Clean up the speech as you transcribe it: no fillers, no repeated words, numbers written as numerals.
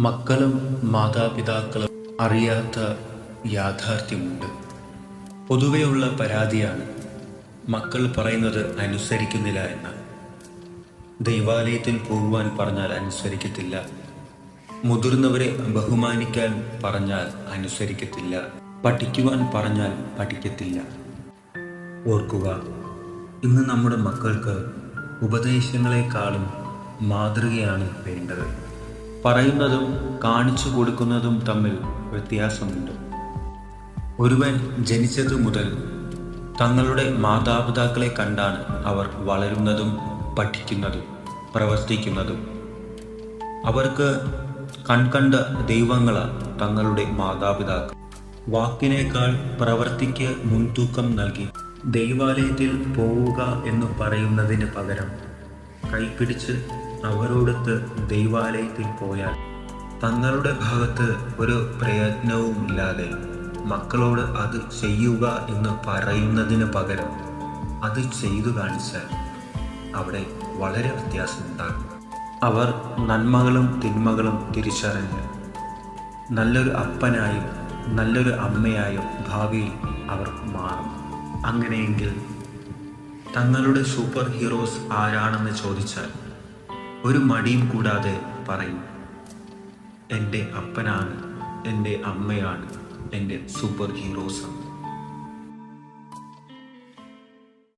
മക്കളും മാതാപിതാക്കളും അറിയാത്ത യാഥാർത്ഥ്യമുണ്ട്. പൊതുവെയുള്ള പരാതിയാണ് മക്കൾ പറയുന്നത് അനുസരിക്കുന്നില്ല എന്ന്. ദൈവാലയത്തിൽ പോകുവാൻ പറഞ്ഞാൽ അനുസരിക്കത്തില്ല, മുതിർന്നവരെ ബഹുമാനിക്കാൻ പറഞ്ഞാൽ അനുസരിക്കത്തില്ല, പഠിക്കുവാൻ പറഞ്ഞാൽ പഠിക്കത്തില്ല. ഓർക്കുക, ഇന്ന് നമ്മുടെ മക്കൾക്ക് ഉപദേശങ്ങളെക്കാളും മാതൃകയാണ് വേണ്ടത്. പറയുന്നതും കാണിച്ചു കൊടുക്കുന്നതും തമ്മിൽ വ്യത്യാസമുണ്ട്. ഒരുവൻ ജനിച്ചതു മുതൽ തങ്ങളുടെ മാതാപിതാക്കളെ കണ്ടാണ് അവർ വളരുന്നതും പഠിക്കുന്നതും പ്രവർത്തിക്കുന്നതും. അവർക്ക് കൺകണ്ട ദൈവങ്ങളാണ് തങ്ങളുടെ മാതാപിതാക്കൾ. വാക്കിനേക്കാൾ പ്രവൃത്തിക്ക് മുൻതൂക്കം നൽകി ദൈവാലയത്തിൽ പോവുക എന്ന് പറയുന്നതിന് പകരം കൈപിടിച്ച് അവരോടൊത്ത് ദൈവാലയത്തിൽ പോയാൽ തങ്ങളുടെ ഭാഗത്ത് ഒരു പ്രയത്നവുമില്ലാതെ മക്കളോട് അത് ചെയ്യുക എന്ന് പറയുന്നതിന് പകരം അത് ചെയ്തു കാണിച്ചാൽ അവിടെ വളരെ വ്യത്യാസമുണ്ടാകും. അവർ നന്മകളും തിന്മകളും തിരിച്ചറിഞ്ഞ് നല്ലൊരു അപ്പനായും നല്ലൊരു അമ്മയായും ഭാവിയിൽ അവർ മാറും. അങ്ങനെയെങ്കിൽ തങ്ങളുടെ സൂപ്പർ ഹീറോസ് ആരാണെന്ന് ചോദിച്ചാൽ ഒരു മടിയും കൂടാതെ പറയും, എൻ്റെ അപ്പനാണ്, എൻ്റെ അമ്മയാണ് എൻ്റെ സൂപ്പർ ഹീറോസ്.